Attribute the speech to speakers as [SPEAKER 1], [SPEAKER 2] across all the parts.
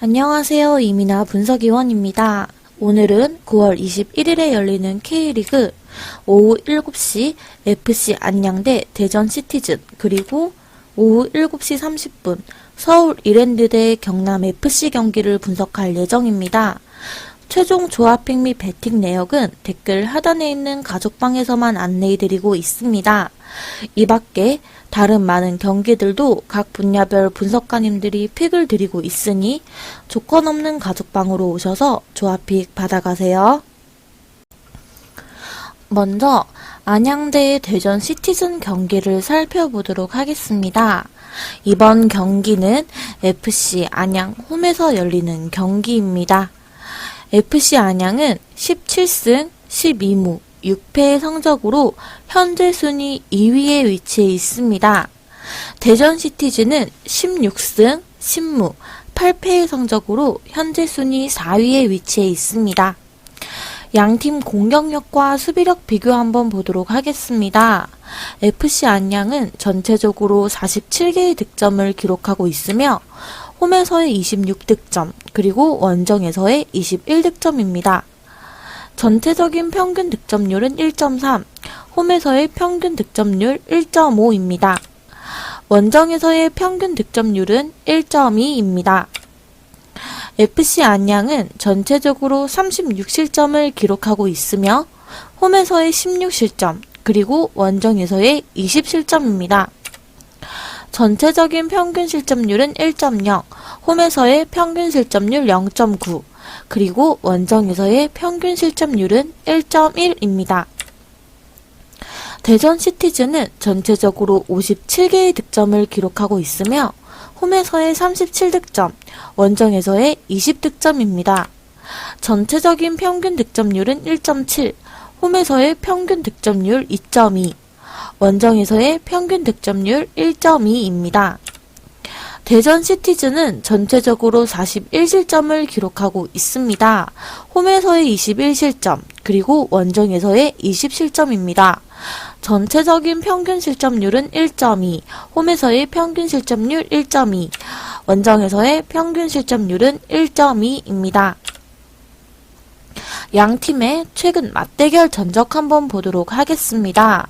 [SPEAKER 1] 안녕하세요. 이민아 분석위원입니다. 오늘은 9월 21일에 열리는 K리그 오후 7시 FC 안양 대 대전 시티즌, 그리고 오후 7시 30분 서울 이랜드 대 경남 FC 경기를 분석할 예정입니다. 최종 조합픽 및 배팅 내역은 댓글 하단에 있는 가족방에서만 안내해드리고 있습니다. 이 밖에 다른 많은 경기들도 각 분야별 분석가님들이 픽을 드리고 있으니 조건 없는 가족방으로 오셔서 조합픽 받아가세요. 먼저 안양 대 대전 시티즌 경기를 살펴보도록 하겠습니다. 이번 경기는 FC 안양 홈에서 열리는 경기입니다. FC 안양은 17승 12무 6패의 성적으로 현재 순위 2위에 위치해 있습니다. 대전 시티즌은 16승 10무 8패의 성적으로 현재 순위 4위에 위치해 있습니다. 양팀 공격력과 수비력 비교 한번 보도록 하겠습니다. FC 안양은 전체적으로 47개의 득점을 기록하고 있으며 홈에서의 26득점, 그리고 원정에서의 21득점입니다. 전체적인 평균 득점률은 1.3, 홈에서의 평균 득점률 1.5입니다. 원정에서의 평균 득점률은 1.2입니다. FC 안양은 전체적으로 36실점을 기록하고 있으며 홈에서의 16실점, 그리고 원정에서의 20실점입니다. 전체적인 평균 실점률은 1.0, 홈에서의 평균 실점률 0.9, 그리고 원정에서의 평균 실점률은 1.1입니다. 대전 시티즌은 전체적으로 57개의 득점을 기록하고 있으며 홈에서의 37득점, 원정에서의 20득점입니다. 전체적인 평균 득점률은 1.7, 홈에서의 평균 득점률 2.2, 원정에서의 평균 득점률 1.2입니다. 대전 시티즌은 전체적으로 41실점을 기록하고 있습니다. 홈에서의 21실점, 그리고 원정에서의 20실점입니다. 전체적인 평균 실점률은 1.2, 홈에서의 평균 실점률 1.2, 원정에서의 평균 실점률은 1.2입니다. 양팀의 최근 맞대결 전적 한번 보도록 하겠습니다.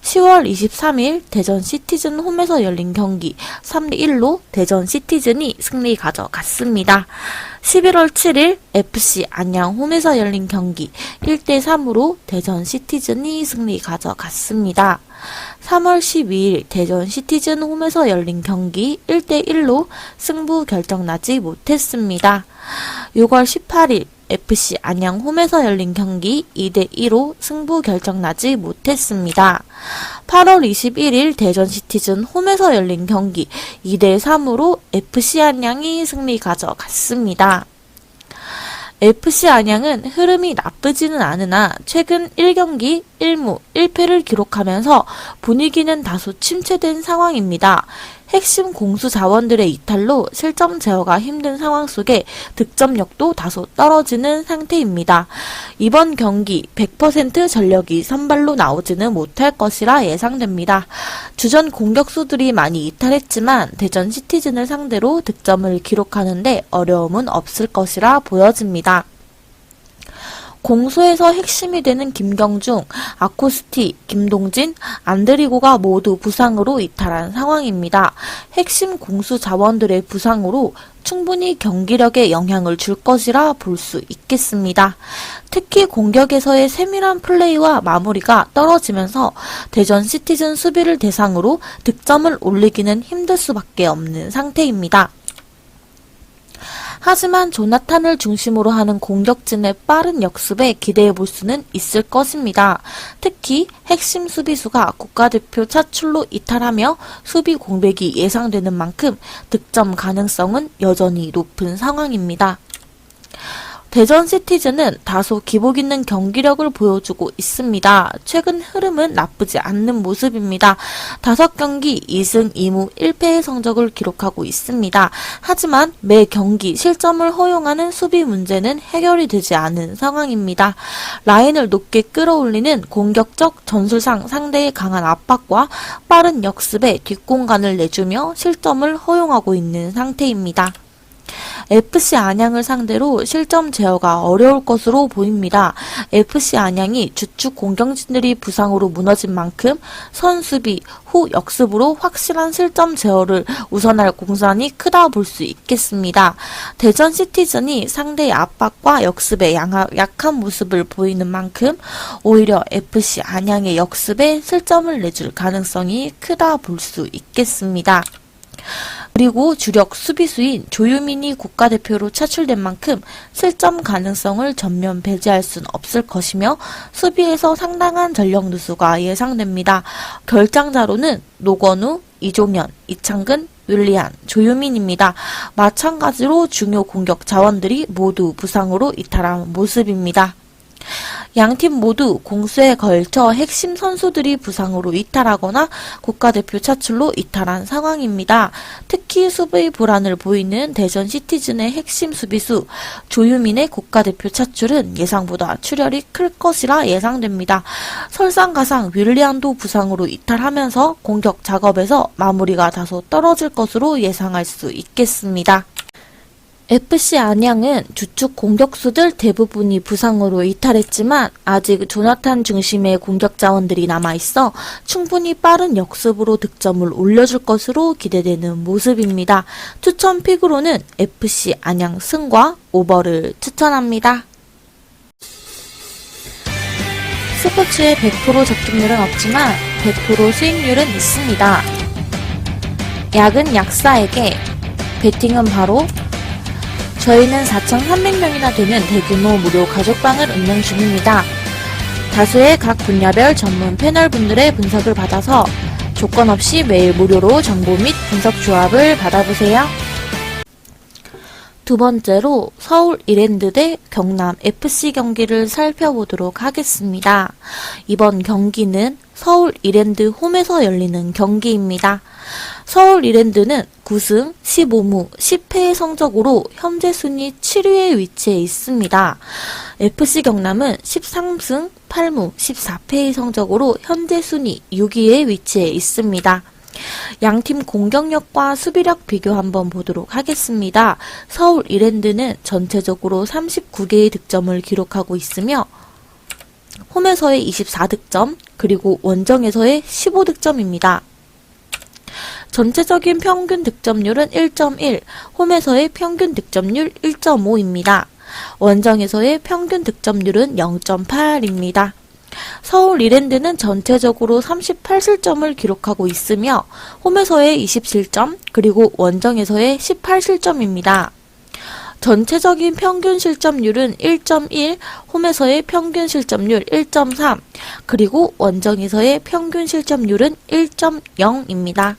[SPEAKER 1] 10월 23일 대전 시티즌 홈에서 열린 경기 3대1로 대전 시티즌이 승리 가져갔습니다. 11월 7일 FC 안양 홈에서 열린 경기 1대3으로 대전 시티즌이 승리 가져갔습니다. 3월 12일 대전 시티즌 홈에서 열린 경기 1대1로 승부 결정나지 못했습니다. 6월 18일 FC 안양 홈에서 열린 경기 2대2로 승부 결정나지 못했습니다. 8월 21일 대전 시티즌 홈에서 열린 경기 2대3으로 FC 안양이 승리 가져갔습니다. FC 안양은 흐름이 나쁘지는 않으나 최근 1경기 1무 1패를 기록하면서 분위기는 다소 침체된 상황입니다. 핵심 공수 자원들의 이탈로 실점 제어가 힘든 상황 속에 득점력도 다소 떨어지는 상태입니다. 이번 경기 100% 전력이 선발로 나오지는 못할 것이라 예상됩니다. 주전 공격수들이 많이 이탈했지만 대전 시티즌을 상대로 득점을 기록하는데 어려움은 없을 것이라 보여집니다. 공수에서 핵심이 되는 김경중, 아코스티, 김동진, 안드리고가 모두 부상으로 이탈한 상황입니다. 핵심 공수 자원들의 부상으로 충분히 경기력에 영향을 줄 것이라 볼 수 있겠습니다. 특히 공격에서의 세밀한 플레이와 마무리가 떨어지면서 대전 시티즌 수비를 대상으로 득점을 올리기는 힘들 수밖에 없는 상태입니다. 하지만 조나탄을 중심으로 하는 공격진의 빠른 역습에 기대해볼 수는 있을 것입니다. 특히 핵심 수비수가 국가대표 차출로 이탈하며 수비 공백이 예상되는 만큼 득점 가능성은 여전히 높은 상황입니다. 대전 시티즌은 다소 기복 있는 경기력을 보여주고 있습니다. 최근 흐름은 나쁘지 않는 모습입니다. 5경기 2승 2무 1패의 성적을 기록하고 있습니다. 하지만 매 경기 실점을 허용하는 수비 문제는 해결이 되지 않은 상황입니다. 라인을 높게 끌어올리는 공격적 전술상 상대의 강한 압박과 빠른 역습에 뒷공간을 내주며 실점을 허용하고 있는 상태입니다. FC 안양을 상대로 실점 제어가 어려울 것으로 보입니다. FC 안양이 주축 공격진들이 부상으로 무너진 만큼 선수비, 후 역습으로 확실한 실점 제어를 우선할 공산이 크다 볼 수 있겠습니다. 대전 시티즌이 상대의 압박과 역습에 약한 모습을 보이는 만큼 오히려 FC 안양의 역습에 실점을 내줄 가능성이 크다 볼 수 있겠습니다. 그리고 주력 수비수인 조유민이 국가대표로 차출된 만큼 실점 가능성을 전면 배제할 순 없을 것이며 수비에서 상당한 전력 누수가 예상됩니다. 결장자로는 노건우, 이종현, 이창근, 윌리안, 조유민입니다. 마찬가지로 중요 공격 자원들이 모두 부상으로 이탈한 모습입니다. 양팀 모두 공수에 걸쳐 핵심 선수들이 부상으로 이탈하거나 국가대표 차출로 이탈한 상황입니다. 특히 수비 불안을 보이는 대전 시티즌의 핵심 수비수 조유민의 국가대표 차출은 예상보다 출혈이 클 것이라 예상됩니다. 설상가상 윌리안도 부상으로 이탈하면서 공격 작업에서 마무리가 다소 떨어질 것으로 예상할 수 있겠습니다. FC 안양은 주축 공격수들 대부분이 부상으로 이탈했지만 아직 조나탄 중심의 공격 자원들이 남아있어 충분히 빠른 역습으로 득점을 올려줄 것으로 기대되는 모습입니다. 추천 픽으로는 FC 안양 승과 오버를 추천합니다. 스포츠에 100% 적중률은 없지만 100% 수익률은 있습니다. 약은 약사에게, 베팅은 바로 저희는 4,300명이나 되는 대규모 무료 가족방을 운영 중입니다. 다수의 각 분야별 전문 패널분들의 분석을 받아서 조건 없이 매일 무료로 정보 및 분석 조합을 받아보세요. 두 번째로 서울 이랜드 대 경남 FC 경기를 살펴보도록 하겠습니다. 이번 경기는 서울 이랜드 홈에서 열리는 경기입니다. 서울 이랜드는 9승 15무 10패의 성적으로 현재 순위 7위에 위치해 있습니다. FC 경남은 13승 8무 14패의 성적으로 현재 순위 6위에 위치해 있습니다. 양팀 공격력과 수비력 비교 한번 보도록 하겠습니다. 서울 이랜드는 전체적으로 39개의 득점을 기록하고 있으며 홈에서의 24득점, 그리고 원정에서의 15득점입니다. 전체적인 평균 득점률은 1.1, 홈에서의 평균 득점률 1.5입니다. 원정에서의 평균 득점률은 0.8입니다. 서울 이랜드는 전체적으로 38실점을 기록하고 있으며 홈에서의 20실점, 그리고 원정에서의 18실점입니다. 전체적인 평균 실점률은 1.1, 홈에서의 평균 실점률 1.3, 그리고 원정에서의 평균 실점률은 1.0입니다.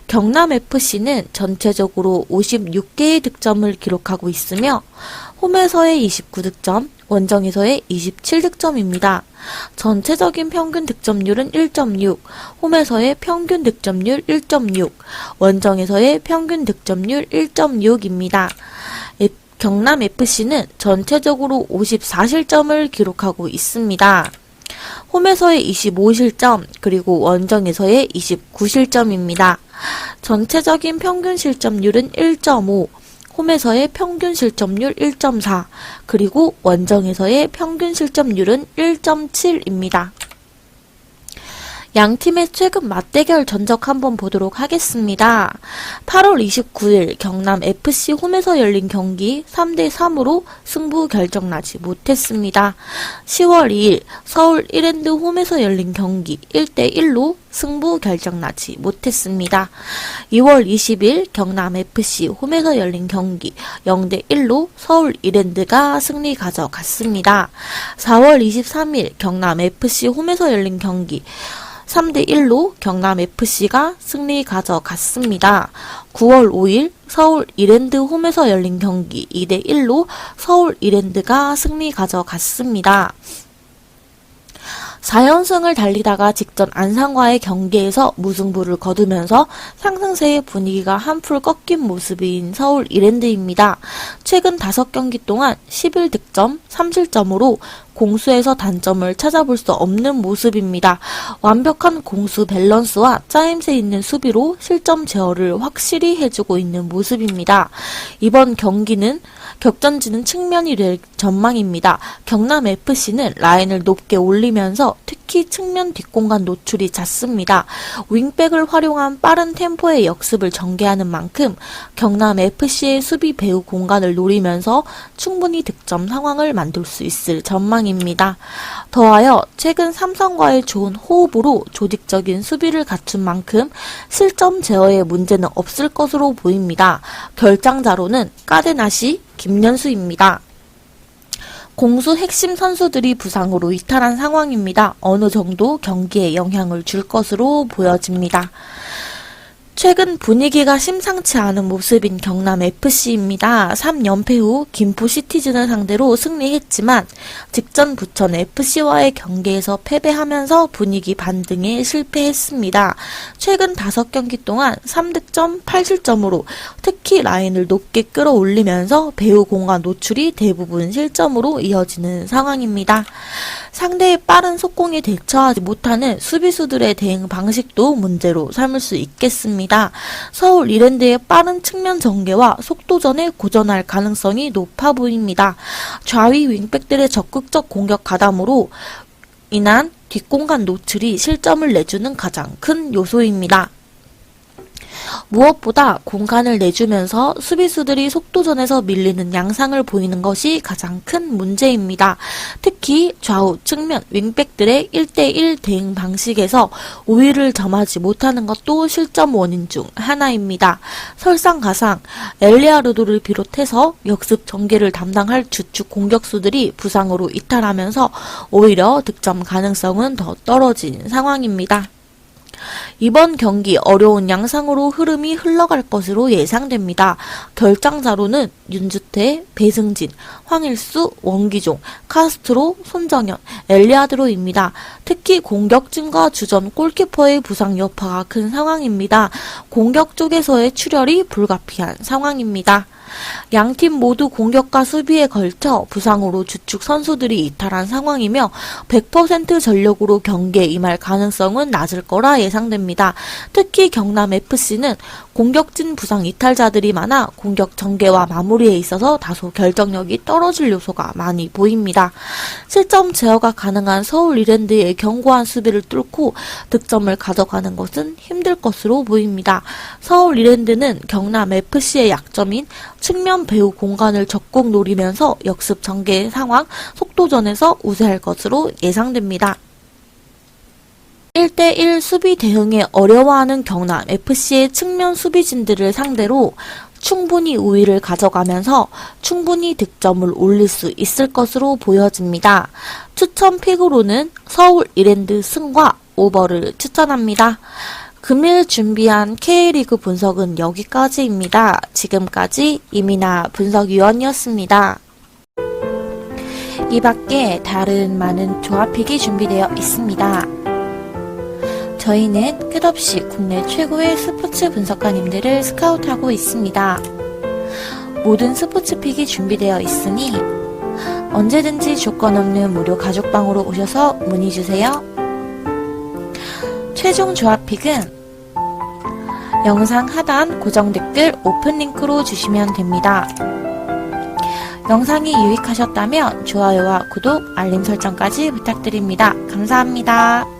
[SPEAKER 1] 경남FC는 전체적으로 56개의 득점을 기록하고 있으며 홈에서의 29득점, 원정에서의 27득점입니다. 전체적인 평균 득점률은 1.6, 홈에서의 평균 득점률 1.6, 원정에서의 평균 득점률 1.6입니다. 경남FC는 전체적으로 54실점을 기록하고 있습니다. 홈에서의 25실점, 그리고 원정에서의 29실점입니다. 전체적인 평균 실점률은 1.5, 홈에서의 평균 실점률 1.4, 그리고 원정에서의 평균 실점률은 1.7입니다. 양팀의 최근 맞대결 전적 한번 보도록 하겠습니다. 8월 29일 경남FC 홈에서 열린 경기 3대3으로 승부 결정나지 못했습니다. 10월 2일 서울 이랜드 홈에서 열린 경기 1대1로 승부 결정나지 못했습니다. 2월 20일 경남FC 홈에서 열린 경기 0대1로 서울 이랜드가 승리 가져갔습니다. 4월 23일 경남FC 홈에서 열린 경기 3대1로 경남FC가 승리 가져갔습니다. 9월 5일 서울 이랜드 홈에서 열린 경기 2대1로 서울 이랜드가 승리 가져갔습니다. 4연승을 달리다가 직전 안산과의 경기에서 무승부를 거두면서 상승세의 분위기가 한풀 꺾인 모습인 서울 이랜드입니다. 최근 5경기 동안 11득점, 3실점으로 공수에서 단점을 찾아볼 수 없는 모습입니다. 완벽한 공수 밸런스와 짜임새 있는 수비로 실점 제어를 확실히 해주고 있는 모습입니다. 이번 경기는 격전지는 측면이 될 전망입니다. 경남FC는 라인을 높게 올리면서 특히 측면 뒷공간 노출이 잦습니다. 윙백을 활용한 빠른 템포의 역습을 전개하는 만큼 경남FC의 수비 배후 공간을 노리면서 충분히 득점 상황을 만들 수 있을 전망입니다. 더하여 최근 삼성과의 좋은 호흡으로 조직적인 수비를 갖춘 만큼 실점 제어에 문제는 없을 것으로 보입니다. 결장자로는 까데나시, 김연수입니다. 공수 핵심 선수들이 부상으로 이탈한 상황입니다. 어느 정도 경기에 영향을 줄 것으로 보여집니다. 최근 분위기가 심상치 않은 모습인 경남FC입니다. 3연패 후 김포시티즌을 상대로 승리했지만 직전 부천 FC와의 경기에서 패배하면서 분위기 반등에 실패했습니다. 최근 5경기 동안 3득점 8실점으로 특히 라인을 높게 끌어올리면서 배후 공간 노출이 대부분 실점으로 이어지는 상황입니다. 상대의 빠른 속공에 대처하지 못하는 수비수들의 대응 방식도 문제로 삼을 수 있겠습니다. 서울 이랜드의 빠른 측면 전개와 속도전에 고전할 가능성이 높아 보입니다. 좌위 윙백들의 적극적 공격 가담으로 인한 뒷공간 노출이 실점을 내주는 가장 큰 요소입니다. 무엇보다 공간을 내주면서 수비수들이 속도전에서 밀리는 양상을 보이는 것이 가장 큰 문제입니다. 특히 좌우 측면 윙백들의 1대1 대응 방식에서 우위를 점하지 못하는 것도 실점 원인 중 하나입니다. 설상가상 엘리아르도를 비롯해서 역습 전개를 담당할 주축 공격수들이 부상으로 이탈하면서 오히려 득점 가능성은 더 떨어진 상황입니다. 이번 경기 어려운 양상으로 흐름이 흘러갈 것으로 예상됩니다. 결장자로는 윤주태, 배승진, 황일수, 원기종, 카스트로, 손정현, 엘리아드로입니다. 특히 공격진과 주전 골키퍼의 부상 여파가 큰 상황입니다. 공격 쪽에서의 출혈이 불가피한 상황입니다. 양팀 모두 공격과 수비에 걸쳐 부상으로 주축 선수들이 이탈한 상황이며 100% 전력으로 경기에 임할 가능성은 낮을 거라 예상됩니다. 특히 경남FC는 공격진 부상 이탈자들이 많아 공격 전개와 마무리에 있어서 다소 결정력이 떨어질 요소가 많이 보입니다. 실점 제어가 가능한 서울 이랜드의 견고한 수비를 뚫고 득점을 가져가는 것은 힘들 것으로 보입니다. 서울 이랜드는 경남FC의 약점인 측면 배후 공간을 적극 노리면서 역습 전개 상황, 속도전에서 우세할 것으로 예상됩니다. 1대1 수비 대응에 어려워하는 경남FC의 측면 수비진들을 상대로 충분히 우위를 가져가면서 충분히 득점을 올릴 수 있을 것으로 보여집니다. 추천 픽으로는 서울 이랜드 승과 오버를 추천합니다. 금일 준비한 K리그 분석은 여기까지입니다. 지금까지 이민아 분석위원이었습니다. 이 밖에 다른 많은 조합픽이 준비되어 있습니다. 저희는 끝없이 국내 최고의 스포츠 분석가님들을 스카우트하고 있습니다. 모든 스포츠픽이 준비되어 있으니 언제든지 조건 없는 무료 가족방으로 오셔서 문의주세요. 최종 조합픽은 영상 하단 고정 댓글 오픈 링크로 주시면 됩니다. 영상이 유익하셨다면 좋아요와 구독, 알림 설정까지 부탁드립니다. 감사합니다.